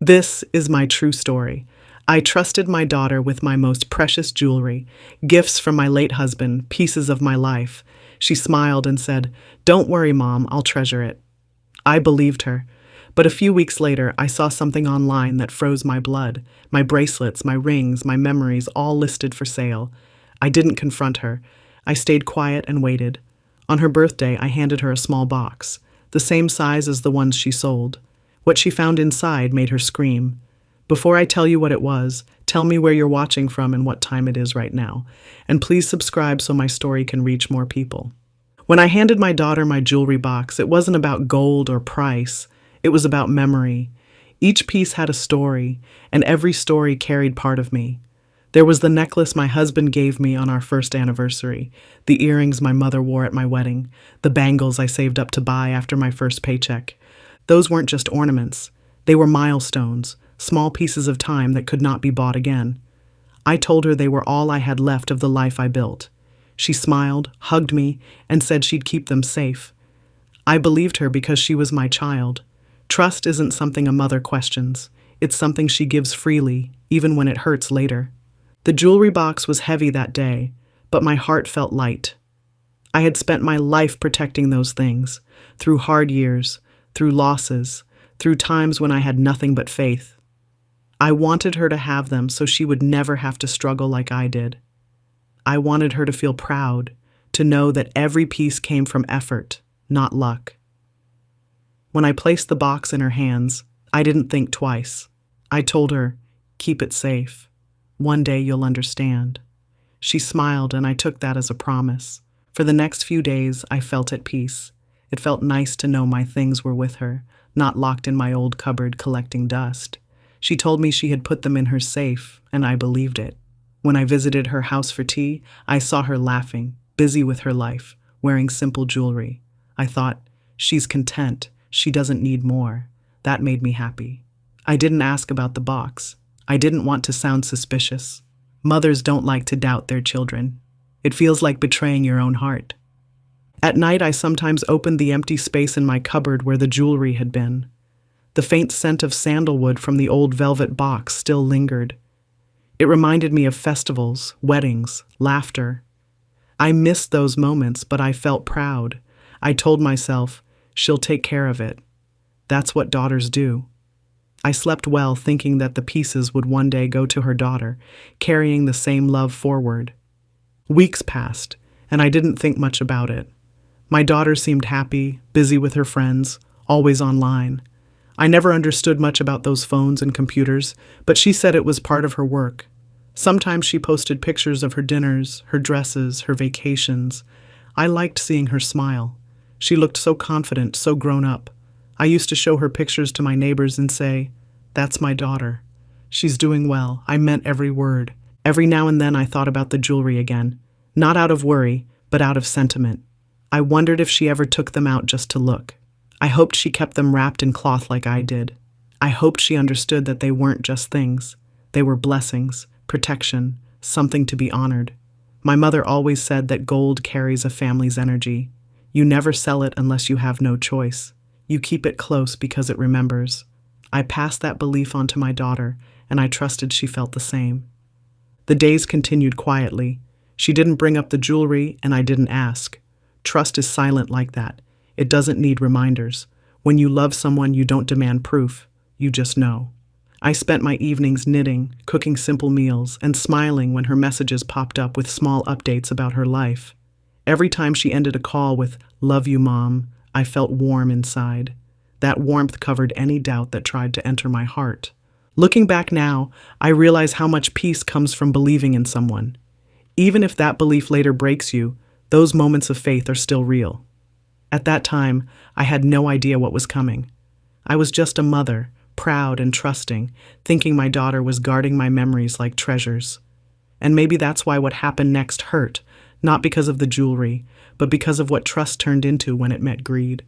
This is my true story. I trusted my daughter with my most precious jewelry, gifts from my late husband, pieces of my life. She smiled and said, "Don't worry, Mom, I'll treasure it." I believed her. But a few weeks later, I saw something online that froze my blood. My bracelets, my rings, my memories, all listed for sale. I didn't confront her. I stayed quiet and waited. On her birthday, I handed her a small box, the same size as the ones she sold. What she found inside made her scream. Before I tell you what it was, tell me where you're watching from and what time it is right now. And please subscribe so my story can reach more people. When I handed my daughter my jewelry box, it wasn't about gold or price. It was about memory. Each piece had a story, and every story carried part of me. There was the necklace my husband gave me on our first anniversary, the earrings my mother wore at my wedding, the bangles I saved up to buy after my first paycheck. Those weren't just ornaments. They were milestones, small pieces of time that could not be bought again. I told her they were all I had left of the life I built. She smiled, hugged me, and said she'd keep them safe. I believed her because she was my child. Trust isn't something a mother questions. It's something she gives freely, even when it hurts later. The jewelry box was heavy that day, but my heart felt light. I had spent my life protecting those things, through hard years, through losses, through times when I had nothing but faith. I wanted her to have them so she would never have to struggle like I did. I wanted her to feel proud, to know that every piece came from effort, not luck. When I placed the box in her hands, I didn't think twice. I told her, "Keep it safe. One day you'll understand." She smiled, and I took that as a promise. For the next few days, I felt at peace. It felt nice to know my things were with her, not locked in my old cupboard collecting dust. She told me she had put them in her safe, and I believed it. When I visited her house for tea, I saw her laughing, busy with her life, wearing simple jewelry. I thought, she's content. She doesn't need more. That made me happy. I didn't ask about the box. I didn't want to sound suspicious. Mothers don't like to doubt their children. It feels like betraying your own heart. At night, I sometimes opened the empty space in my cupboard where the jewelry had been. The faint scent of sandalwood from the old velvet box still lingered. It reminded me of festivals, weddings, laughter. I missed those moments, but I felt proud. I told myself, she'll take care of it. That's what daughters do. I slept well, thinking that the pieces would one day go to her daughter, carrying the same love forward. Weeks passed, and I didn't think much about it. My daughter seemed happy, busy with her friends, always online. I never understood much about those phones and computers, but she said it was part of her work. Sometimes she posted pictures of her dinners, her dresses, her vacations. I liked seeing her smile. She looked so confident, so grown up. I used to show her pictures to my neighbors and say, "That's my daughter. She's doing well." I meant every word. Every now and then I thought about the jewelry again, not out of worry, but out of sentiment. I wondered if she ever took them out just to look. I hoped she kept them wrapped in cloth like I did. I hoped she understood that they weren't just things. They were blessings, protection, something to be honored. My mother always said that gold carries a family's energy. You never sell it unless you have no choice. You keep it close because it remembers. I passed that belief on to my daughter, and I trusted she felt the same. The days continued quietly. She didn't bring up the jewelry, and I didn't ask. Trust is silent like that. It doesn't need reminders. When you love someone, you don't demand proof. You just know. I spent my evenings knitting, cooking simple meals, and smiling when her messages popped up with small updates about her life. Every time she ended a call with, "Love you, Mom," I felt warm inside. That warmth covered any doubt that tried to enter my heart. Looking back now, I realize how much peace comes from believing in someone. Even if that belief later breaks you, those moments of faith are still real. At that time, I had no idea what was coming. I was just a mother, proud and trusting, thinking my daughter was guarding my memories like treasures. And maybe that's why what happened next hurt, not because of the jewelry, but because of what trust turned into when it met greed.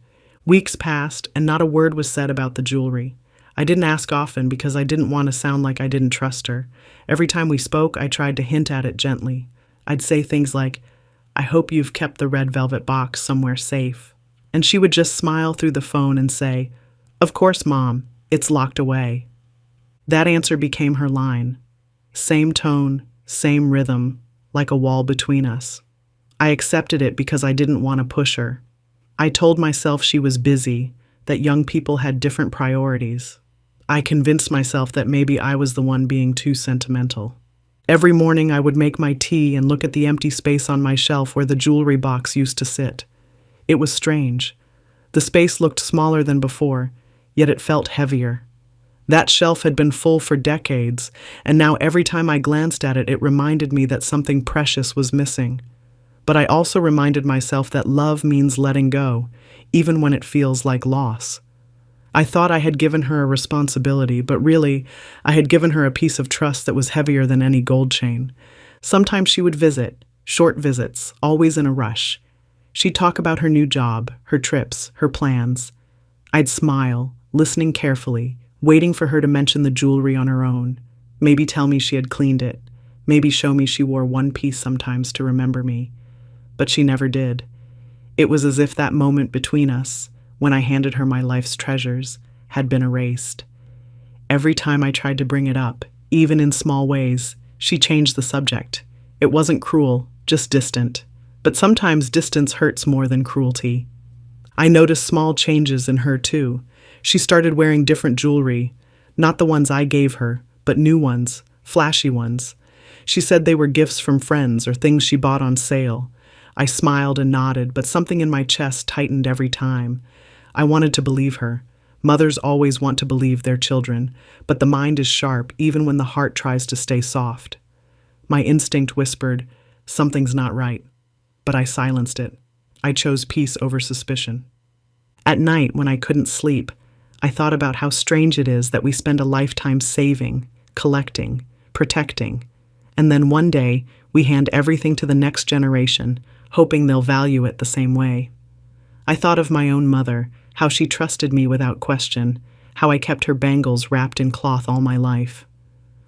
Weeks passed, and not a word was said about the jewelry. I didn't ask often because I didn't want to sound like I didn't trust her. Every time we spoke, I tried to hint at it gently. I'd say things like, "I hope you've kept the red velvet box somewhere safe." And she would just smile through the phone and say, "Of course, Mom, it's locked away." That answer became her line. Same tone, same rhythm, like a wall between us. I accepted it because I didn't want to push her. I told myself she was busy, that young people had different priorities. I convinced myself that maybe I was the one being too sentimental. Every morning I would make my tea and look at the empty space on my shelf where the jewelry box used to sit. It was strange. The space looked smaller than before, yet it felt heavier. That shelf had been full for decades, and now every time I glanced at it, it reminded me that something precious was missing. But I also reminded myself that love means letting go, even when it feels like loss. I thought I had given her a responsibility, but really, I had given her a piece of trust that was heavier than any gold chain. Sometimes she would visit, short visits, always in a rush. She'd talk about her new job, her trips, her plans. I'd smile, listening carefully, waiting for her to mention the jewelry on her own. Maybe tell me she had cleaned it. Maybe show me she wore one piece sometimes to remember me. But she never did. It was as if that moment between us, when I handed her my life's treasures, had been erased. Every time I tried to bring it up, even in small ways, she changed the subject. It wasn't cruel, just distant. But sometimes distance hurts more than cruelty. I noticed small changes in her too. She started wearing different jewelry, not the ones I gave her, but new ones, flashy ones. She said they were gifts from friends or things she bought on sale. I smiled and nodded, but something in my chest tightened every time. I wanted to believe her. Mothers always want to believe their children, but the mind is sharp even when the heart tries to stay soft. My instinct whispered, "Something's not right." But I silenced it. I chose peace over suspicion. At night, when I couldn't sleep, I thought about how strange it is that we spend a lifetime saving, collecting, protecting, and then one day we hand everything to the next generation, hoping they'll value it the same way. I thought of my own mother, how she trusted me without question, how I kept her bangles wrapped in cloth all my life.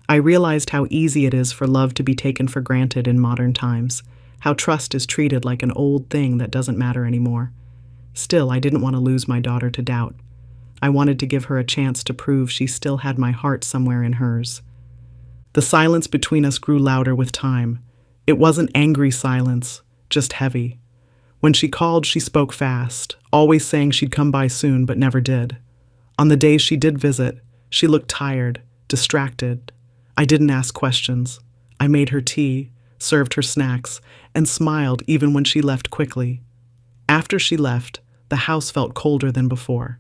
I realized how easy it is for love to be taken for granted in modern times, how trust is treated like an old thing that doesn't matter anymore. Still, I didn't want to lose my daughter to doubt. I wanted to give her a chance to prove she still had my heart somewhere in hers. The silence between us grew louder with time. It wasn't angry silence, just heavy. When she called, she spoke fast, always saying she'd come by soon, but never did. On the days she did visit, she looked tired, distracted. I didn't ask questions. I made her tea, served her snacks, and smiled even when she left quickly. After she left, the house felt colder than before.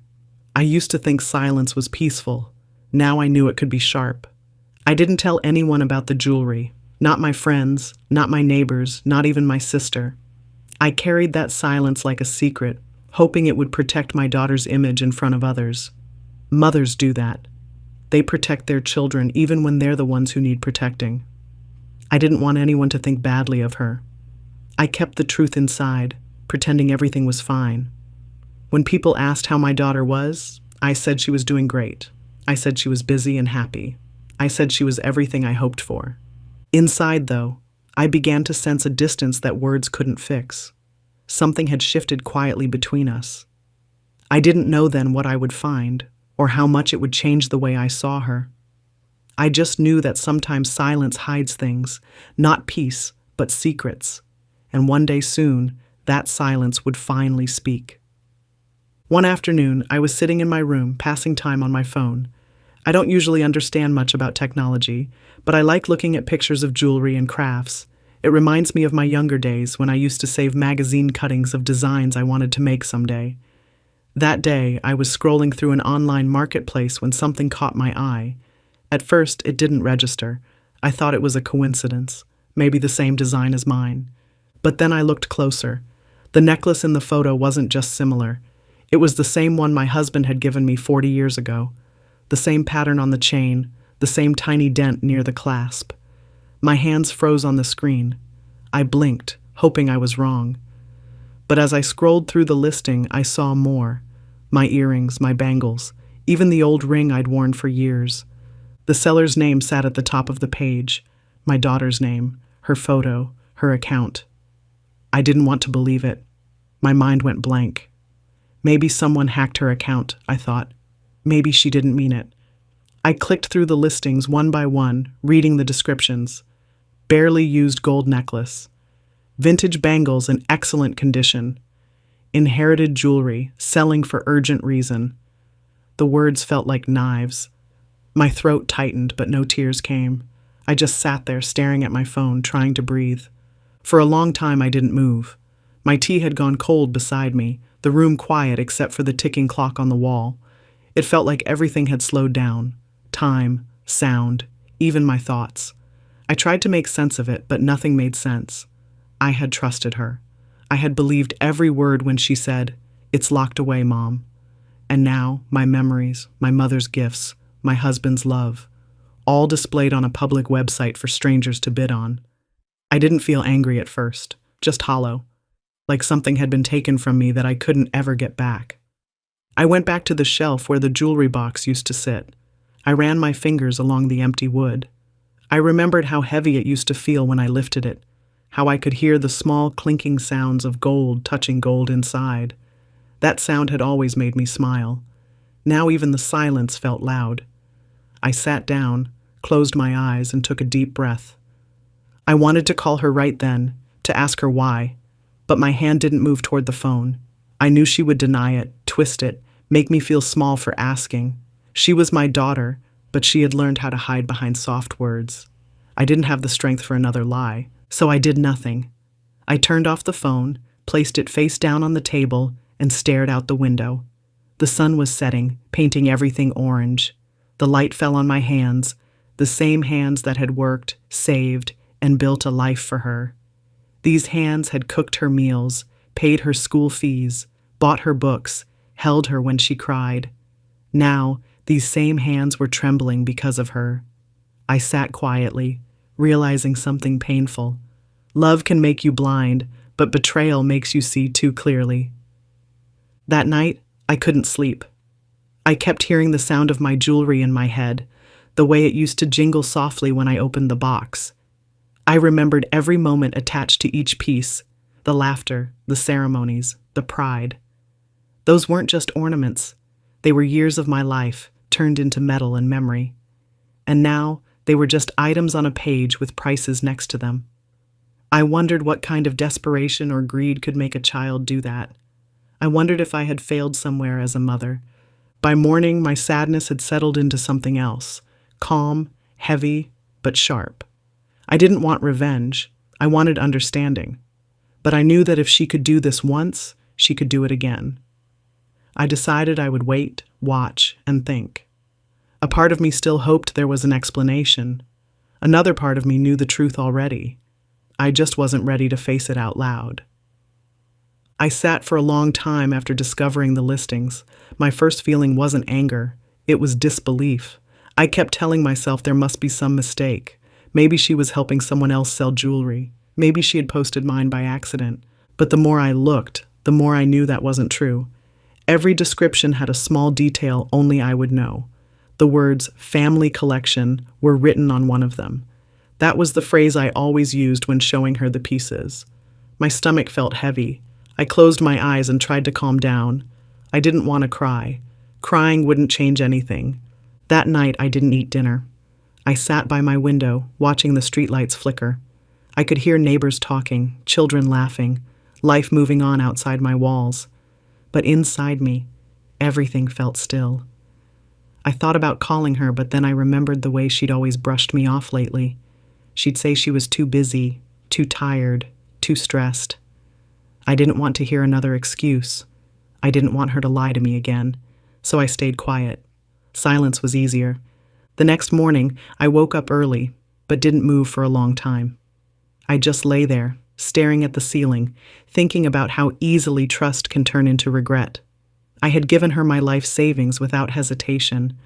I used to think silence was peaceful. Now I knew it could be sharp. I didn't tell anyone about the jewelry, not my friends, not my neighbors, not even my sister. I carried that silence like a secret, hoping it would protect my daughter's image in front of others. Mothers do that. They protect their children even when they're the ones who need protecting. I didn't want anyone to think badly of her. I kept the truth inside, pretending everything was fine. When people asked how my daughter was, I said she was doing great. I said she was busy and happy. I said she was everything I hoped for. Inside, though, I began to sense a distance that words couldn't fix. Something had shifted quietly between us. I didn't know then what I would find, or how much it would change the way I saw her. I just knew that sometimes silence hides things, not peace, but secrets. And one day soon, that silence would finally speak. One afternoon, I was sitting in my room, passing time on my phone. I don't usually understand much about technology, but I like looking at pictures of jewelry and crafts. It reminds me of my younger days when I used to save magazine cuttings of designs I wanted to make someday. That day, I was scrolling through an online marketplace when something caught my eye. At first, it didn't register. I thought it was a coincidence, maybe the same design as mine. But then I looked closer. The necklace in the photo wasn't just similar. It was the same one my husband had given me 40 years ago. The same pattern on the chain, the same tiny dent near the clasp. My hands froze on the screen. I blinked, hoping I was wrong. But as I scrolled through the listing, I saw more. My earrings, my bangles, even the old ring I'd worn for years. The seller's name sat at the top of the page. My daughter's name, her photo, her account. I didn't want to believe it. My mind went blank. Maybe someone hacked her account, I thought. Maybe she didn't mean it. I clicked through the listings one by one, reading the descriptions. Barely used gold necklace. Vintage bangles in excellent condition. Inherited jewelry, selling for urgent reason. The words felt like knives. My throat tightened, but no tears came. I just sat there staring at my phone, trying to breathe. For a long time, I didn't move. My tea had gone cold beside me, the room quiet except for the ticking clock on the wall. It felt like everything had slowed down. Time, sound, even my thoughts. I tried to make sense of it, but nothing made sense. I had trusted her. I had believed every word when she said, "It's locked away, Mom." And now, my memories, my mother's gifts, my husband's love, all displayed on a public website for strangers to bid on. I didn't feel angry at first, just hollow, like something had been taken from me that I couldn't ever get back. I went back to the shelf where the jewelry box used to sit. I ran my fingers along the empty wood. I remembered how heavy it used to feel when I lifted it, how I could hear the small clinking sounds of gold touching gold inside. That sound had always made me smile. Now even the silence felt loud. I sat down, closed my eyes, and took a deep breath. I wanted to call her right then, to ask her why, but my hand didn't move toward the phone. I knew she would deny it, twist it, make me feel small for asking. She was my daughter, but she had learned how to hide behind soft words. I didn't have the strength for another lie, so I did nothing. I turned off the phone, placed it face down on the table, and stared out the window. The sun was setting, painting everything orange. The light fell on my hands, the same hands that had worked, saved, and built a life for her. These hands had cooked her meals, paid her school fees, bought her books, held her when she cried. Now, these same hands were trembling because of her. I sat quietly, realizing something painful. Love can make you blind, but betrayal makes you see too clearly. That night, I couldn't sleep. I kept hearing the sound of my jewelry in my head, the way it used to jingle softly when I opened the box. I remembered every moment attached to each piece, the laughter, the ceremonies, the pride. Those weren't just ornaments. They were years of my life, turned into metal and memory. And now, they were just items on a page with prices next to them. I wondered what kind of desperation or greed could make a child do that. I wondered if I had failed somewhere as a mother. By morning, my sadness had settled into something else, calm, heavy, but sharp. I didn't want revenge. I wanted understanding. But I knew that if she could do this once, she could do it again. I decided I would wait, watch, and think. A part of me still hoped there was an explanation. Another part of me knew the truth already. I just wasn't ready to face it out loud. I sat for a long time after discovering the listings. My first feeling wasn't anger. It was disbelief. I kept telling myself there must be some mistake. Maybe she was helping someone else sell jewelry. Maybe she had posted mine by accident. But the more I looked, the more I knew that wasn't true. Every description had a small detail only I would know. The words "family collection" were written on one of them. That was the phrase I always used when showing her the pieces. My stomach felt heavy. I closed my eyes and tried to calm down. I didn't want to cry. Crying wouldn't change anything. That night, I didn't eat dinner. I sat by my window, watching the streetlights flicker. I could hear neighbors talking, children laughing, life moving on outside my walls. But inside me, everything felt still. I thought about calling her, but then I remembered the way she'd always brushed me off lately. She'd say she was too busy, too tired, too stressed. I didn't want to hear another excuse. I didn't want her to lie to me again, so I stayed quiet. Silence was easier. The next morning, I woke up early, but didn't move for a long time. I just lay there, staring at the ceiling, thinking about how easily trust can turn into regret. I had given her my life savings without hesitation.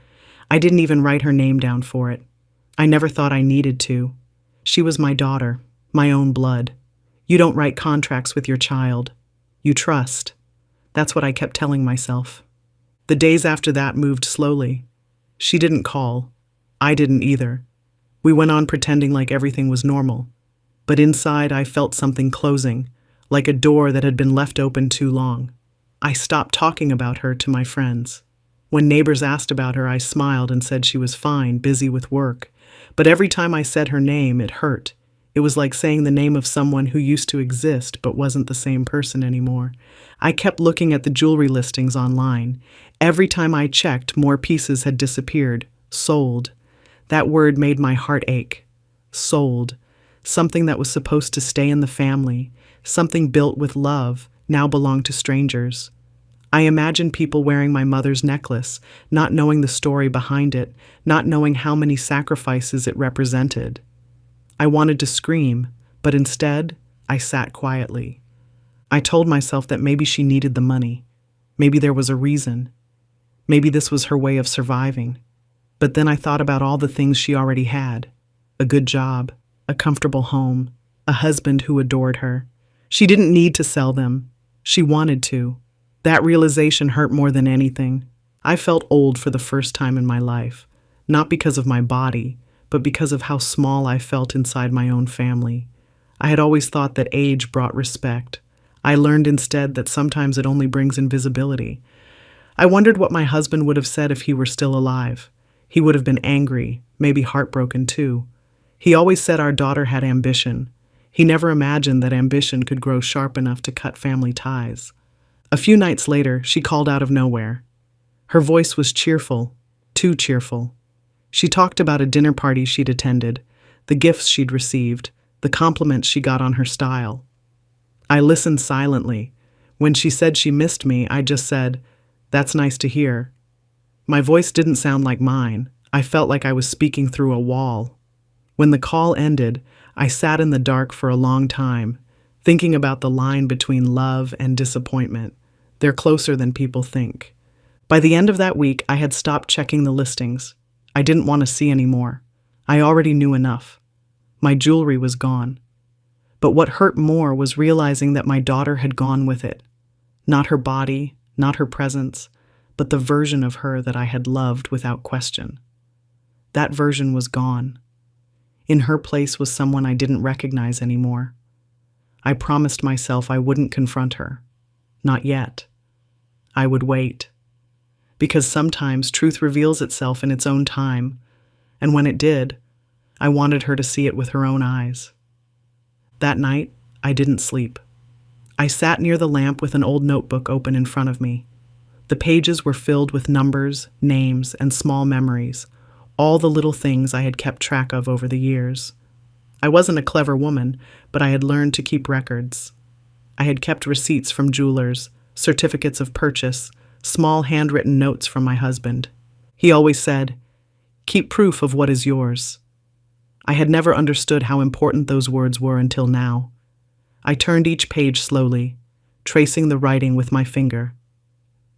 I didn't even write her name down for it. I never thought I needed to. She was my daughter, my own blood. You don't write contracts with your child. You trust. That's what I kept telling myself. The days after that moved slowly. She didn't call. I didn't either. We went on pretending like everything was normal. But inside, I felt something closing, like a door that had been left open too long. I stopped talking about her to my friends. When neighbors asked about her, I smiled and said she was fine, busy with work. But every time I said her name, it hurt. It was like saying the name of someone who used to exist but wasn't the same person anymore. I kept looking at the jewelry listings online. Every time I checked, more pieces had disappeared. Sold. That word made my heart ache. Sold. Something that was supposed to stay in the family, something built with love, now belonged to strangers. I imagined people wearing my mother's necklace, not knowing the story behind it, not knowing how many sacrifices it represented. I wanted to scream, but instead, I sat quietly. I told myself that maybe she needed the money. Maybe there was a reason. Maybe this was her way of surviving. But then I thought about all the things she already had. A good job, a comfortable home, a husband who adored her. She didn't need to sell them. She wanted to. That realization hurt more than anything. I felt old for the first time in my life, not because of my body, but because of how small I felt inside my own family. I had always thought that age brought respect. I learned instead that sometimes it only brings invisibility. I wondered what my husband would have said if he were still alive. He would have been angry, maybe heartbroken too. He always said our daughter had ambition. He never imagined that ambition could grow sharp enough to cut family ties. A few nights later, she called out of nowhere. Her voice was cheerful, too cheerful. She talked about a dinner party she'd attended, the gifts she'd received, the compliments she got on her style. I listened silently. When she said she missed me, I just said, "That's nice to hear." My voice didn't sound like mine. I felt like I was speaking through a wall. When the call ended, I sat in the dark for a long time, thinking about the line between love and disappointment. They're closer than people think. By the end of that week, I had stopped checking the listings. I didn't want to see any more. I already knew enough. My jewelry was gone. But what hurt more was realizing that my daughter had gone with it. Not her body, not her presence, but the version of her that I had loved without question. That version was gone. In her place was someone I didn't recognize anymore. I promised myself I wouldn't confront her. Not yet. I would wait. Because sometimes truth reveals itself in its own time, and when it did, I wanted her to see it with her own eyes. That night, I didn't sleep. I sat near the lamp with an old notebook open in front of me. The pages were filled with numbers, names, and small memories, all the little things I had kept track of over the years. I wasn't a clever woman, but I had learned to keep records. I had kept receipts from jewelers, certificates of purchase, small handwritten notes from my husband. He always said, "Keep proof of what is yours." I had never understood how important those words were until now. I turned each page slowly, tracing the writing with my finger.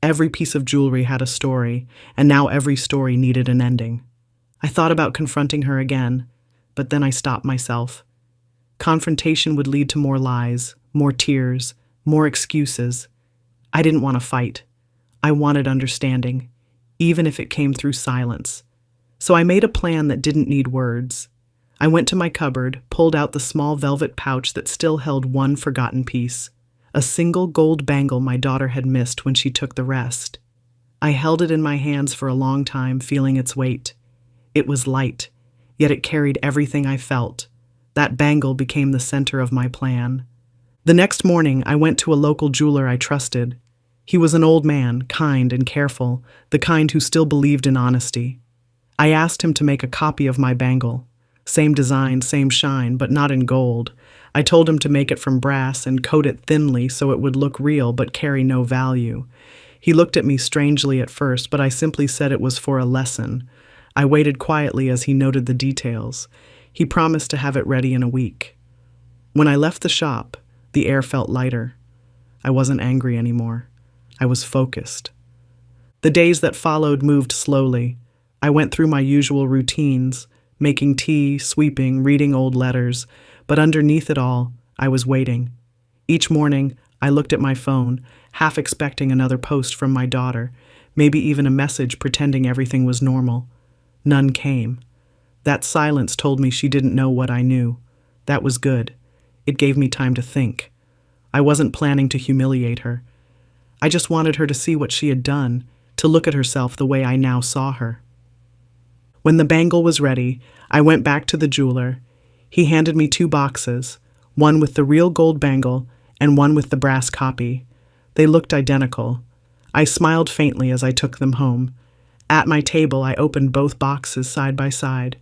Every piece of jewelry had a story, and now every story needed an ending. I thought about confronting her again, but then I stopped myself. Confrontation would lead to more lies, more tears, more excuses. I didn't want to fight. I wanted understanding, even if it came through silence. So I made a plan that didn't need words. I went to my cupboard, pulled out the small velvet pouch that still held one forgotten piece, a single gold bangle my daughter had missed when she took the rest. I held it in my hands for a long time, feeling its weight. It was light, yet it carried everything I felt. That bangle became the center of my plan. The next morning, I went to a local jeweler I trusted. He was an old man, kind and careful, the kind who still believed in honesty. I asked him to make a copy of my bangle. Same design, same shine, but not in gold. I told him to make it from brass and coat it thinly so it would look real but carry no value. He looked at me strangely at first, but I simply said it was for a lesson. I waited quietly as he noted the details. He promised to have it ready in a week. When I left the shop, the air felt lighter. I wasn't angry anymore. I was focused. The days that followed moved slowly. I went through my usual routines, making tea, sweeping, reading old letters, but underneath it all, I was waiting. Each morning, I looked at my phone, half expecting another post from my daughter, maybe even a message pretending everything was normal. None came. That silence told me she didn't know what I knew. That was good. It gave me time to think. I wasn't planning to humiliate her. I just wanted her to see what she had done, to look at herself the way I now saw her. When the bangle was ready, I went back to the jeweler. He handed me 2 boxes, one with the real gold bangle and one with the brass copy. They looked identical. I smiled faintly as I took them home. At my table, I opened both boxes side by side.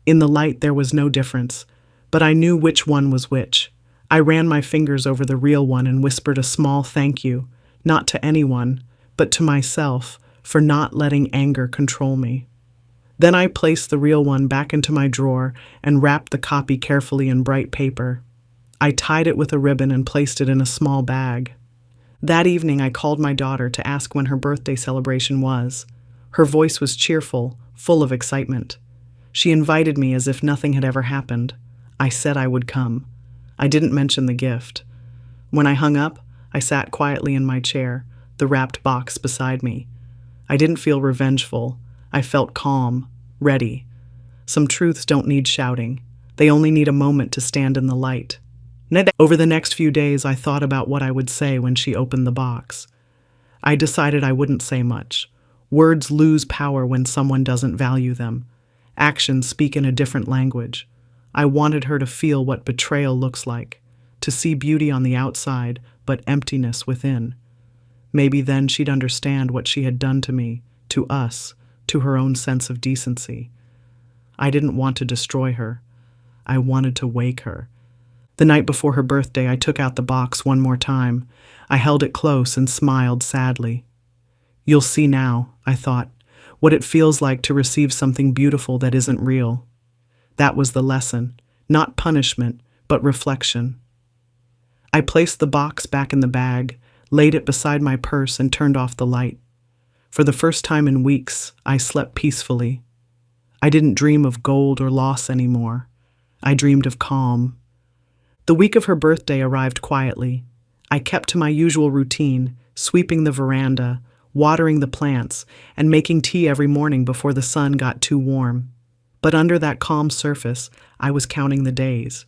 In the light, there was no difference, but I knew which one was which. I ran my fingers over the real one and whispered a small thank you, not to anyone, but to myself, for not letting anger control me. Then I placed the real one back into my drawer and wrapped the copy carefully in bright paper. I tied it with a ribbon and placed it in a small bag. That evening, I called my daughter to ask when her birthday celebration was. Her voice was cheerful, full of excitement. She invited me as if nothing had ever happened. I said I would come. I didn't mention the gift. When I hung up, I sat quietly in my chair, the wrapped box beside me. I didn't feel revengeful. I felt calm, ready. Some truths don't need shouting. They only need a moment to stand in the light. Over the next few days, I thought about what I would say when she opened the box. I decided I wouldn't say much. Words lose power when someone doesn't value them. Actions speak in a different language. I wanted her to feel what betrayal looks like, to see beauty on the outside, but emptiness within. Maybe then she'd understand what she had done to me, to us, to her own sense of decency. I didn't want to destroy her. I wanted to wake her. The night before her birthday, I took out the box one more time. I held it close and smiled sadly. You'll see now, I thought, what it feels like to receive something beautiful that isn't real. That was the lesson, not punishment, but reflection. I placed the box back in the bag, laid it beside my purse, and turned off the light. For the first time in weeks, I slept peacefully. I didn't dream of gold or loss anymore. I dreamed of calm. The week of her birthday arrived quietly. I kept to my usual routine, sweeping the veranda, watering the plants, and making tea every morning before the sun got too warm. But under that calm surface, I was counting the days.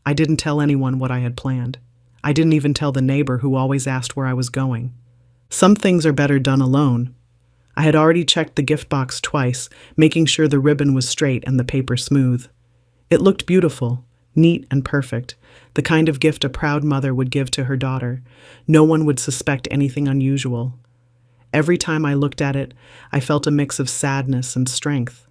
I didn't tell anyone what I had planned. I didn't even tell the neighbor who always asked where I was going. Some things are better done alone. I had already checked the gift box twice, making sure the ribbon was straight and the paper smooth. It looked beautiful, neat and perfect, the kind of gift a proud mother would give to her daughter. No one would suspect anything unusual. Every time I looked at it, I felt a mix of sadness and strength.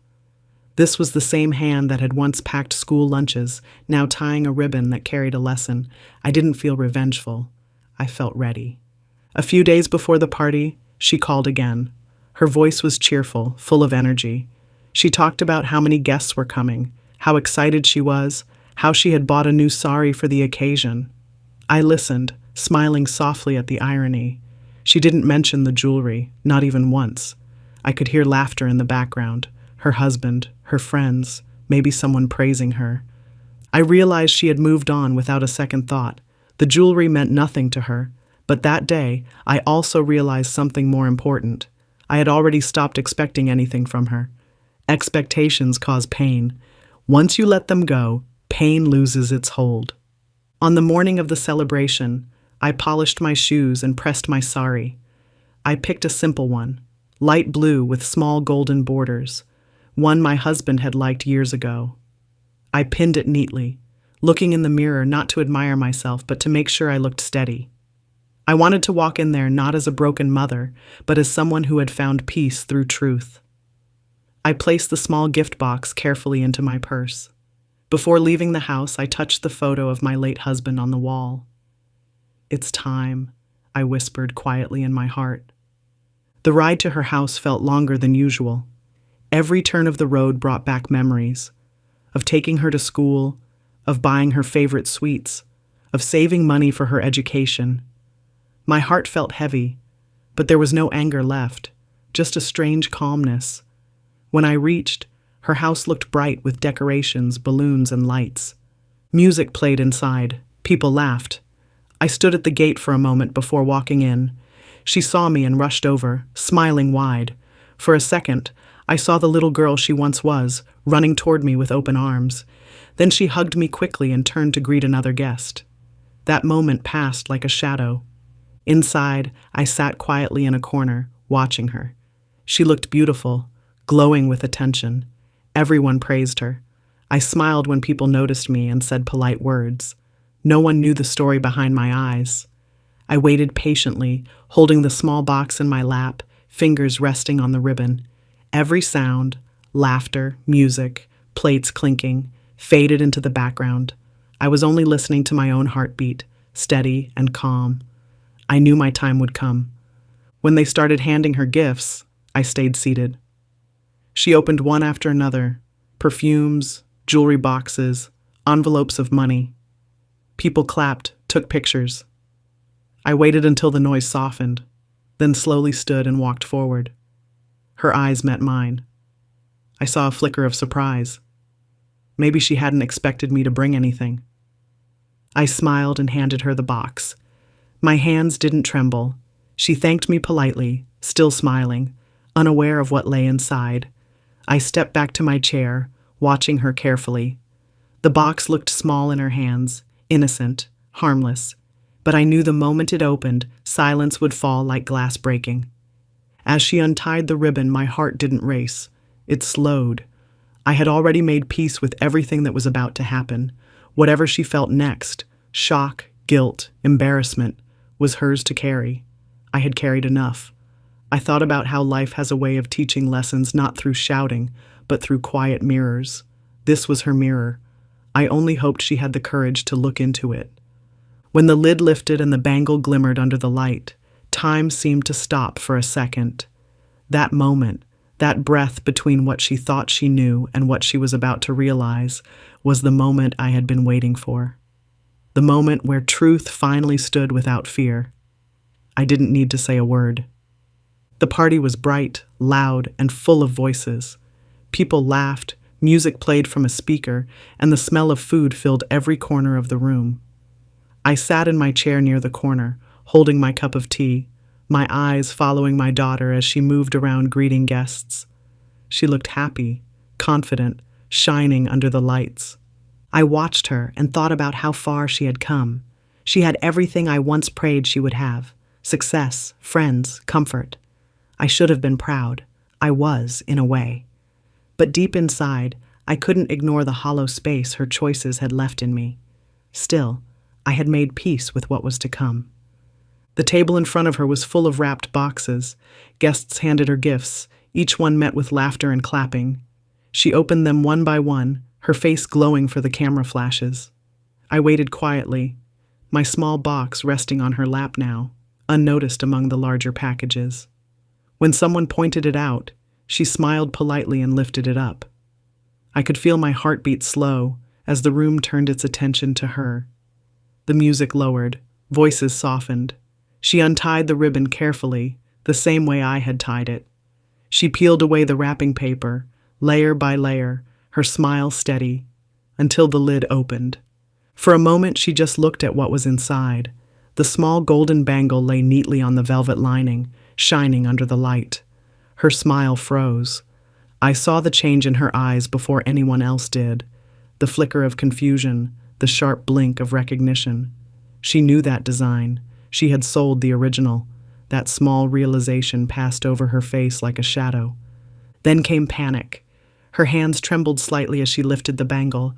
This was the same hand that had once packed school lunches, now tying a ribbon that carried a lesson. I didn't feel revengeful. I felt ready. A few days before the party, she called again. Her voice was cheerful, full of energy. She talked about how many guests were coming, how excited she was, how she had bought a new sari for the occasion. I listened, smiling softly at the irony. She didn't mention the jewelry, not even once. I could hear laughter in the background, her husband, her friends, maybe someone praising her. I realized she had moved on without a second thought. The jewelry meant nothing to her, but that day I also realized something more important. I had already stopped expecting anything from her. Expectations cause pain. Once you let them go, pain loses its hold. On the morning of the celebration, I polished my shoes and pressed my sari. I picked a simple one, light blue with small golden borders, one my husband had liked years ago. I pinned it neatly, looking in the mirror not to admire myself but to make sure I looked steady. I wanted to walk in there not as a broken mother, but as someone who had found peace through truth. I placed the small gift box carefully into my purse. Before leaving the house, I touched the photo of my late husband on the wall. "It's time," I whispered quietly in my heart. The ride to her house felt longer than usual. Every turn of the road brought back memories of taking her to school, of buying her favorite sweets, of saving money for her education. My heart felt heavy, but there was no anger left, just a strange calmness. When I reached, her house looked bright with decorations, balloons, and lights. Music played inside. People laughed. I stood at the gate for a moment before walking in. She saw me and rushed over, smiling wide. For a second, I saw the little girl she once was, running toward me with open arms. Then she hugged me quickly and turned to greet another guest. That moment passed like a shadow. Inside, I sat quietly in a corner, watching her. She looked beautiful, glowing with attention. Everyone praised her. I smiled when people noticed me and said polite words. No one knew the story behind my eyes. I waited patiently, holding the small box in my lap, fingers resting on the ribbon. Every sound, laughter, music, plates clinking, faded into the background. I was only listening to my own heartbeat, steady and calm. I knew my time would come. When they started handing her gifts, I stayed seated. She opened one after another, perfumes, jewelry boxes, envelopes of money. People clapped, took pictures. I waited until the noise softened, then slowly stood and walked forward. Her eyes met mine. I saw a flicker of surprise. Maybe she hadn't expected me to bring anything. I smiled and handed her the box. My hands didn't tremble. She thanked me politely, still smiling, unaware of what lay inside. I stepped back to my chair, watching her carefully. The box looked small in her hands, innocent, harmless, but I knew the moment it opened, silence would fall like glass breaking. As she untied the ribbon, my heart didn't race. It slowed. I had already made peace with everything that was about to happen. Whatever she felt next, shock, guilt, embarrassment, was hers to carry. I had carried enough. I thought about how life has a way of teaching lessons not through shouting, but through quiet mirrors. This was her mirror. I only hoped she had the courage to look into it. When the lid lifted and the bangle glimmered under the light, time seemed to stop for a second. That moment, that breath between what she thought she knew and what she was about to realize, was the moment I had been waiting for. The moment where truth finally stood without fear. I didn't need to say a word. The party was bright, loud, and full of voices. People laughed, music played from a speaker, and the smell of food filled every corner of the room. I sat in my chair near the corner, holding my cup of tea, my eyes following my daughter as she moved around greeting guests. She looked happy, confident, shining under the lights. I watched her and thought about how far she had come. She had everything I once prayed she would have: success, friends, comfort. I should have been proud. I was, in a way. But deep inside, I couldn't ignore the hollow space her choices had left in me. Still, I had made peace with what was to come. The table in front of her was full of wrapped boxes. Guests handed her gifts, each one met with laughter and clapping. She opened them one by one, her face glowing for the camera flashes. I waited quietly, my small box resting on her lap now, unnoticed among the larger packages. When someone pointed it out, she smiled politely and lifted it up. I could feel my heartbeat slow as the room turned its attention to her. The music lowered, voices softened. She untied the ribbon carefully, the same way I had tied it. She peeled away the wrapping paper, layer by layer, her smile steady, until the lid opened. For a moment she just looked at what was inside. The small golden bangle lay neatly on the velvet lining, shining under the light. Her smile froze. I saw the change in her eyes before anyone else did. The flicker of confusion, the sharp blink of recognition. She knew that design. She had sold the original. That small realization passed over her face like a shadow. Then came panic. Her hands trembled slightly as she lifted the bangle.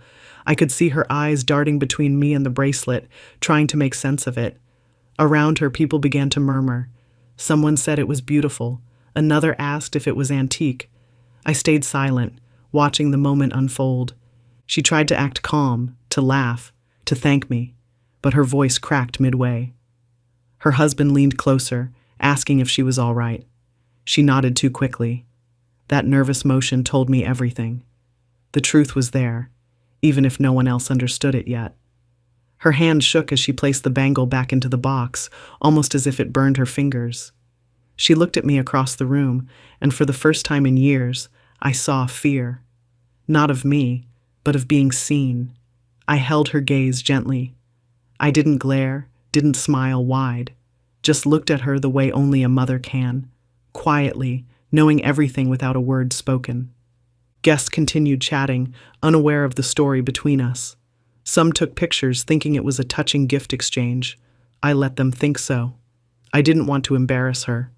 I could see her eyes darting between me and the bracelet, trying to make sense of it. Around her, people began to murmur. Someone said it was beautiful. Another asked if it was antique. I stayed silent, watching the moment unfold. She tried to act calm, to laugh, to thank me, but her voice cracked midway. Her husband leaned closer, asking if she was all right. She nodded too quickly. That nervous motion told me everything. The truth was there, even if no one else understood it yet. Her hand shook as she placed the bangle back into the box, almost as if it burned her fingers. She looked at me across the room, and for the first time in years, I saw fear. Not of me, but of being seen. I held her gaze gently. I didn't glare, didn't smile wide, just looked at her the way only a mother can, quietly, knowing everything without a word spoken. Guests continued chatting, unaware of the story between us. Some took pictures thinking it was a touching gift exchange. I let them think so. I didn't want to embarrass her.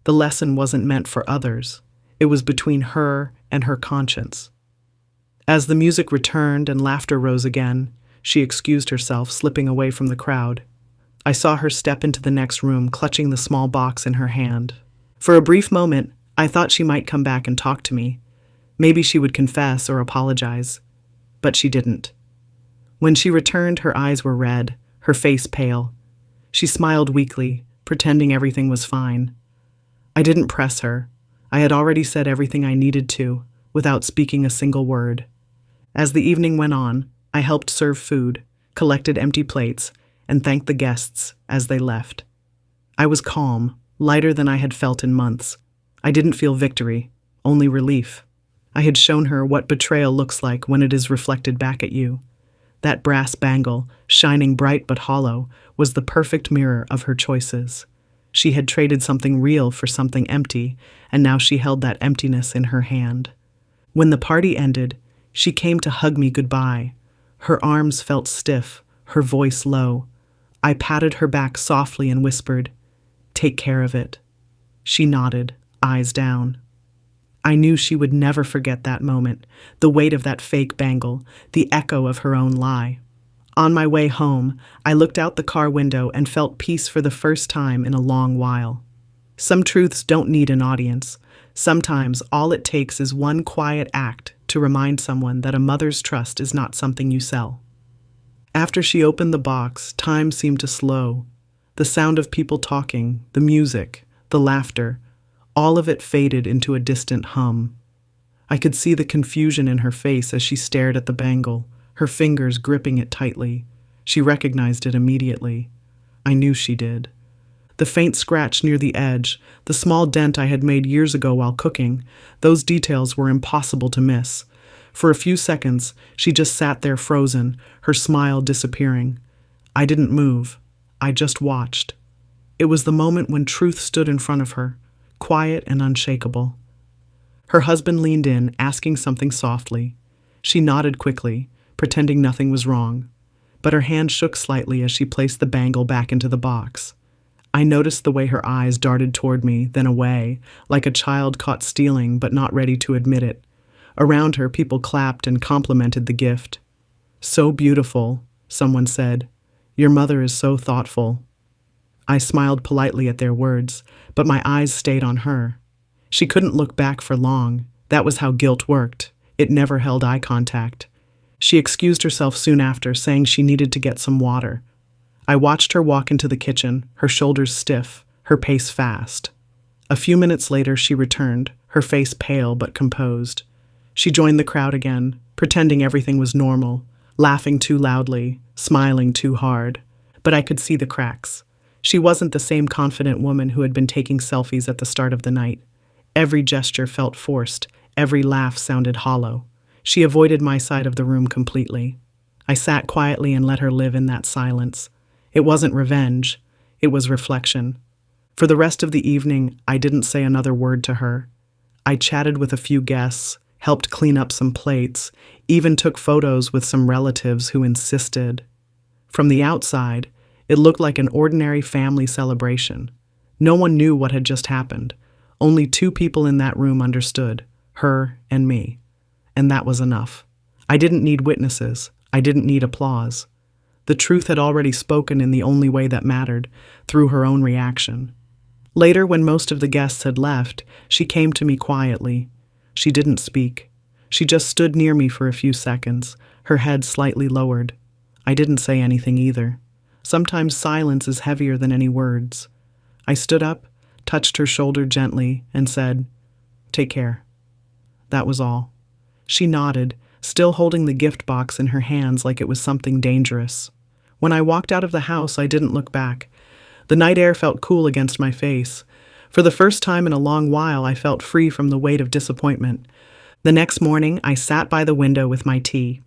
The lesson wasn't meant for others. It was between her and her conscience. As the music returned and laughter rose again, she excused herself, slipping away from the crowd. I saw her step into the next room, clutching the small box in her hand. For a brief moment, I thought she might come back and talk to me. Maybe she would confess or apologize. But she didn't. When she returned, her eyes were red, her face pale. She smiled weakly, pretending everything was fine. I didn't press her. I had already said everything I needed to, without speaking a single word. As the evening went on, I helped serve food, collected empty plates, and thanked the guests as they left. I was calm, lighter than I had felt in months. I didn't feel victory, only relief. I had shown her what betrayal looks like when it is reflected back at you. That brass bangle, shining bright but hollow, was the perfect mirror of her choices. She had traded something real for something empty, and now she held that emptiness in her hand. When the party ended, she came to hug me goodbye. Her arms felt stiff, her voice low. I patted her back softly and whispered, "Take care of it." She nodded, eyes down. I knew she would never forget that moment, the weight of that fake bangle, the echo of her own lie. On my way home, I looked out the car window and felt peace for the first time in a long while. Some truths don't need an audience. Sometimes all it takes is one quiet act to remind someone that a mother's trust is not something you sell. After she opened the box, time seemed to slow. The sound of people talking, the music, the laughter, all of it faded into a distant hum. I could see the confusion in her face as she stared at the bangle, her fingers gripping it tightly. She recognized it immediately. I knew she did. The faint scratch near the edge, the small dent I had made years ago while cooking, those details were impossible to miss. For a few seconds, she just sat there frozen, her smile disappearing. I didn't move. I just watched. It was the moment when truth stood in front of her, quiet and unshakable. Her husband leaned in, asking something softly. She nodded quickly, pretending nothing was wrong, but her hand shook slightly as she placed the bangle back into the box. I noticed the way her eyes darted toward me, then away, like a child caught stealing but not ready to admit it. Around her, people clapped and complimented the gift. "So beautiful," someone said. "Your mother is so thoughtful." I smiled politely at their words, but my eyes stayed on her. She couldn't look back for long. That was how guilt worked. It never held eye contact. She excused herself soon after, saying she needed to get some water. I watched her walk into the kitchen, her shoulders stiff, her pace fast. A few minutes later, she returned, her face pale but composed. She joined the crowd again, pretending everything was normal, laughing too loudly, smiling too hard. But I could see the cracks. She wasn't the same confident woman who had been taking selfies at the start of the night. Every gesture felt forced, every laugh sounded hollow. She avoided my side of the room completely. I sat quietly and let her live in that silence. It wasn't revenge, it was reflection. For the rest of the evening, I didn't say another word to her. I chatted with a few guests, helped clean up some plates, even took photos with some relatives who insisted. From the outside, it looked like an ordinary family celebration. No one knew what had just happened. Only two people in that room understood, her and me. And that was enough. I didn't need witnesses. I didn't need applause. The truth had already spoken in the only way that mattered, through her own reaction. Later, when most of the guests had left, she came to me quietly. She didn't speak. She just stood near me for a few seconds, her head slightly lowered. I didn't say anything either. Sometimes silence is heavier than any words. I stood up, touched her shoulder gently, and said, "Take care." That was all. She nodded, still holding the gift box in her hands like it was something dangerous. When I walked out of the house, I didn't look back. The night air felt cool against my face. For the first time in a long while, I felt free from the weight of disappointment. The next morning, I sat by the window with my tea.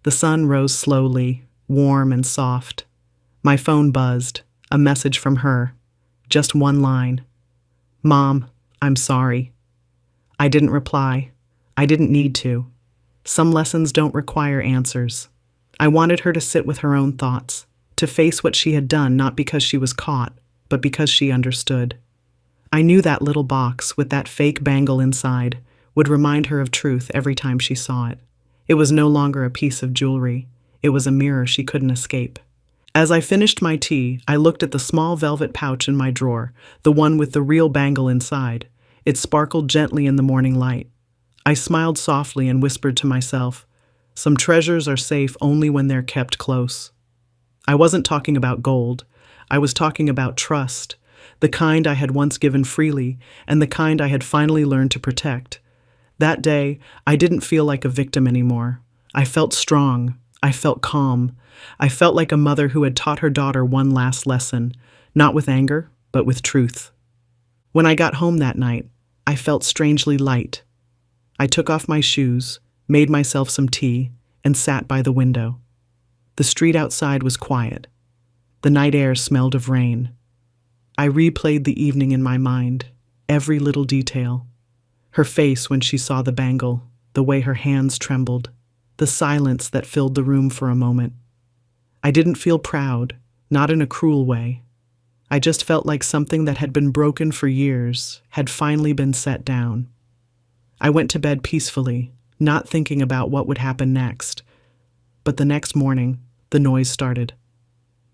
The sun rose slowly, warm and soft. My phone buzzed, a message from her. Just one line. "Mom, I'm sorry." I didn't reply. I didn't need to. Some lessons don't require answers. I wanted her to sit with her own thoughts, to face what she had done not because she was caught, but because she understood. I knew that little box with that fake bangle inside would remind her of truth every time she saw it. It was no longer a piece of jewelry. It was a mirror she couldn't escape. As I finished my tea, I looked at the small velvet pouch in my drawer, the one with the real bangle inside. It sparkled gently in the morning light. I smiled softly and whispered to myself, "Some treasures are safe only when they're kept close." I wasn't talking about gold. I was talking about trust, the kind I had once given freely and the kind I had finally learned to protect. That day, I didn't feel like a victim anymore. I felt strong. I felt calm. I felt like a mother who had taught her daughter one last lesson, not with anger, but with truth. When I got home that night, I felt strangely light. I took off my shoes, made myself some tea, and sat by the window. The street outside was quiet. The night air smelled of rain. I replayed the evening in my mind, every little detail. Her face when she saw the bangle, the way her hands trembled, the silence that filled the room for a moment. I didn't feel proud, not in a cruel way. I just felt like something that had been broken for years had finally been set down. I went to bed peacefully, not thinking about what would happen next. But the next morning, the noise started.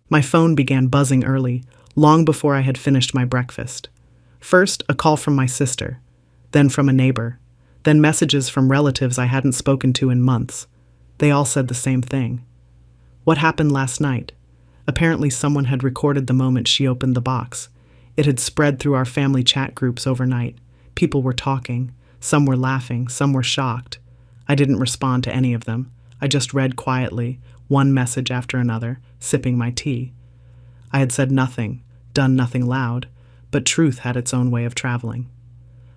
My phone began buzzing early, long before I had finished my breakfast. First, a call from my sister, then from a neighbor, then messages from relatives I hadn't spoken to in months. They all said the same thing. What happened last night? Apparently someone had recorded the moment she opened the box. It had spread through our family chat groups overnight. People were talking. Some were laughing. Some were shocked. I didn't respond to any of them. I just read quietly, one message after another, sipping my tea. I had said nothing, done nothing loud, but truth had its own way of traveling.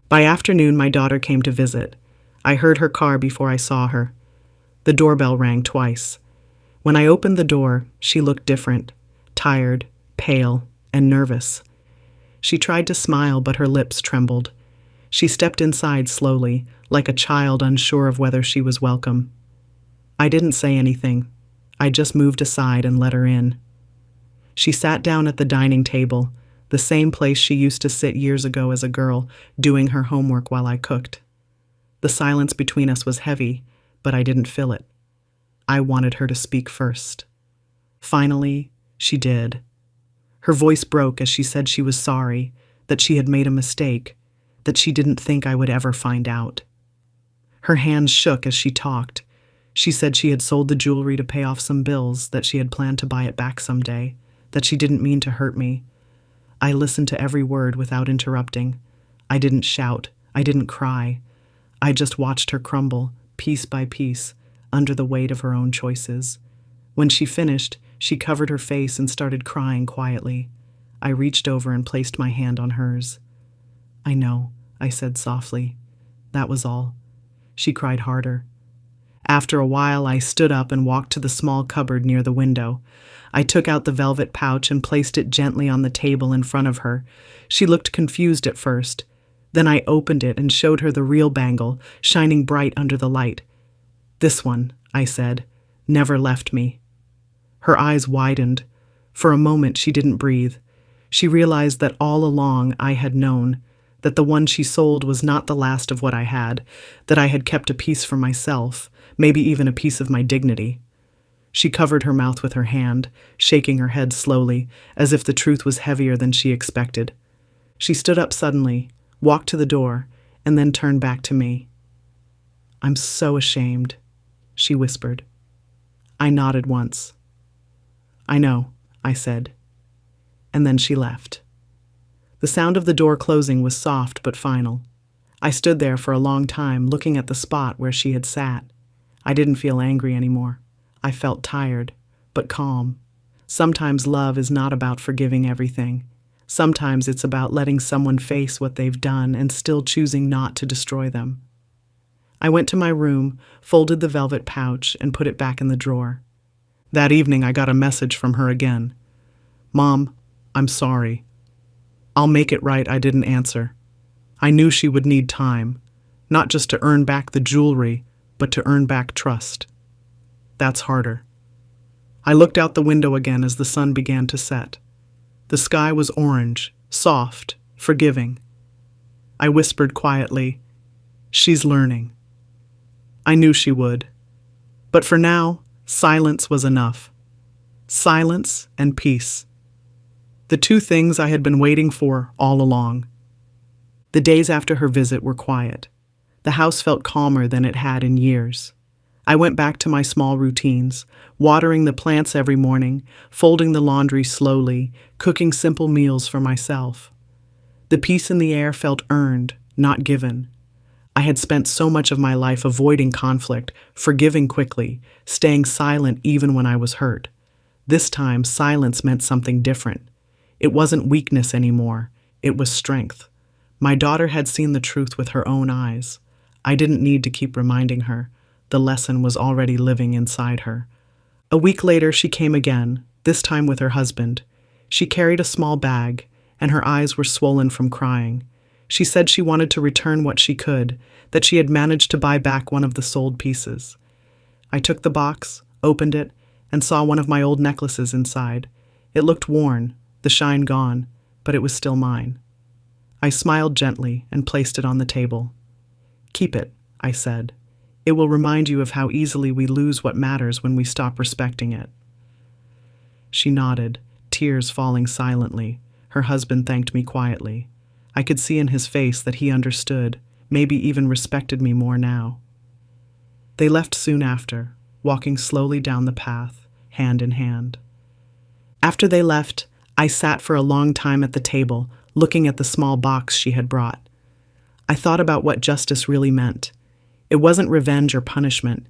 By afternoon, my daughter came to visit. I heard her car before I saw her. The doorbell rang twice. When I opened the door, she looked different, tired, pale, and nervous. She tried to smile, but her lips trembled. She stepped inside slowly, like a child unsure of whether she was welcome. I didn't say anything. I just moved aside and let her in. She sat down at the dining table, the same place she used to sit years ago as a girl, doing her homework while I cooked. The silence between us was heavy, but I didn't feel it. I wanted her to speak first. Finally, she did. Her voice broke as she said she was sorry, that she had made a mistake, that she didn't think I would ever find out. Her hands shook as she talked. She said she had sold the jewelry to pay off some bills, that she had planned to buy it back someday, that she didn't mean to hurt me. I listened to every word without interrupting. I didn't shout. I didn't cry. I just watched her crumble, piece by piece, under the weight of her own choices. When she finished, she covered her face and started crying quietly. I reached over and placed my hand on hers. "I know," I said softly. That was all. She cried harder. After a while, I stood up and walked to the small cupboard near the window. I took out the velvet pouch and placed it gently on the table in front of her. She looked confused at first. Then I opened it and showed her the real bangle, shining bright under the light. "This one," I said, "never left me." Her eyes widened. For a moment, she didn't breathe. She realized that all along I had known, that the one she sold was not the last of what I had, that I had kept a piece for myself, maybe even a piece of my dignity. She covered her mouth with her hand, shaking her head slowly, as if the truth was heavier than she expected. She stood up suddenly, walked to the door, and then turned back to me. "I'm so ashamed," she whispered. I nodded once. "I know," I said. And then she left. The sound of the door closing was soft but final. I stood there for a long time, looking at the spot where she had sat. I didn't feel angry anymore. I felt tired, but calm. Sometimes love is not about forgiving everything. Sometimes it's about letting someone face what they've done and still choosing not to destroy them. I went to my room, folded the velvet pouch, and put it back in the drawer. That evening, I got a message from her again. "Mom, I'm sorry. I'll make it right." I didn't answer. I knew she would need time, not just to earn back the jewelry, but to earn back trust. That's harder. I looked out the window again as the sun began to set. The sky was orange, soft, forgiving. I whispered quietly. She's learning. I knew she would. But for now, silence was enough. Silence and peace. The two things I had been waiting for all along. The days after her visit were quiet. The house felt calmer than it had in years. I went back to my small routines, watering the plants every morning, folding the laundry slowly, cooking simple meals for myself. The peace in the air felt earned, not given. I had spent so much of my life avoiding conflict, forgiving quickly, staying silent even when I was hurt. This time, silence meant something different. It wasn't weakness anymore. It was strength. My daughter had seen the truth with her own eyes. I didn't need to keep reminding her. The lesson was already living inside her. A week later, she came again, this time with her husband. She carried a small bag, and her eyes were swollen from crying. She said she wanted to return what she could, that she had managed to buy back one of the sold pieces. I took the box, opened it, and saw one of my old necklaces inside. It looked worn, the shine gone, but it was still mine. I smiled gently and placed it on the table. "Keep it," I said. "It will remind you of how easily we lose what matters when we stop respecting it." She nodded, tears falling silently. Her husband thanked me quietly. I could see in his face that he understood, maybe even respected me more now. They left soon after, walking slowly down the path, hand in hand. After they left, I sat for a long time at the table, looking at the small box she had brought. I thought about what justice really meant. It wasn't revenge or punishment.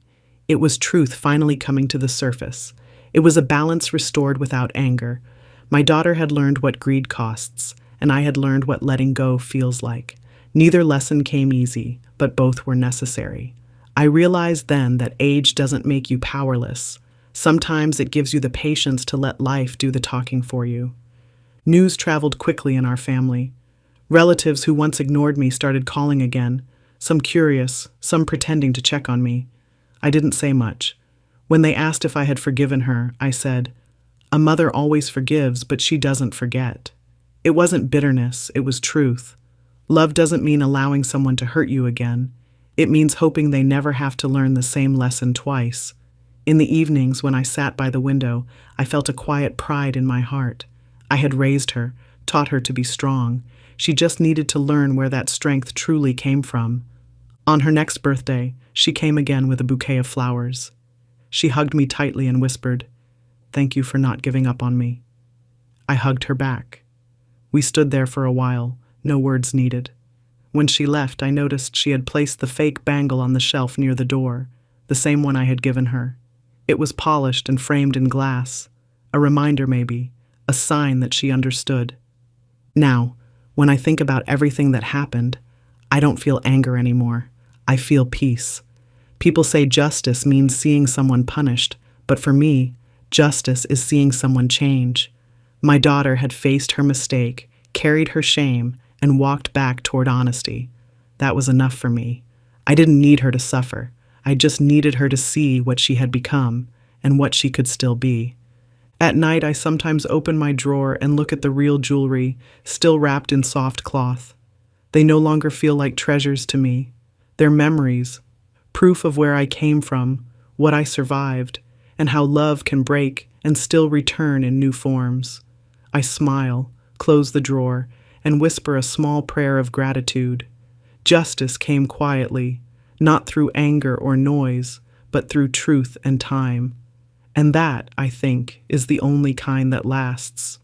It was truth finally coming to the surface. It was a balance restored without anger. My daughter had learned what greed costs, and I had learned what letting go feels like. Neither lesson came easy, but both were necessary. I realized then that age doesn't make you powerless. Sometimes it gives you the patience to let life do the talking for you. News traveled quickly in our family. Relatives who once ignored me started calling again, some curious, some pretending to check on me. I didn't say much. When they asked if I had forgiven her, I said, "A mother always forgives, but she doesn't forget." It wasn't bitterness, it was truth. Love doesn't mean allowing someone to hurt you again. It means hoping they never have to learn the same lesson twice. In the evenings, when I sat by the window, I felt a quiet pride in my heart. I had raised her, taught her to be strong. She just needed to learn where that strength truly came from. On her next birthday, she came again with a bouquet of flowers. She hugged me tightly and whispered, "Thank you for not giving up on me." I hugged her back. We stood there for a while, no words needed. When she left, I noticed she had placed the fake bangle on the shelf near the door, the same one I had given her. It was polished and framed in glass, a reminder maybe, a sign that she understood. Now, when I think about everything that happened, I don't feel anger anymore. I feel peace. People say justice means seeing someone punished, but for me, justice is seeing someone change. My daughter had faced her mistake, carried her shame, and walked back toward honesty. That was enough for me. I didn't need her to suffer. I just needed her to see what she had become and what she could still be. At night, I sometimes open my drawer and look at the real jewelry, still wrapped in soft cloth. They no longer feel like treasures to me. They're memories, proof of where I came from, what I survived, and how love can break and still return in new forms. I smile, close the drawer, and whisper a small prayer of gratitude. Justice came quietly, not through anger or noise, but through truth and time. And that, I think, is the only kind that lasts.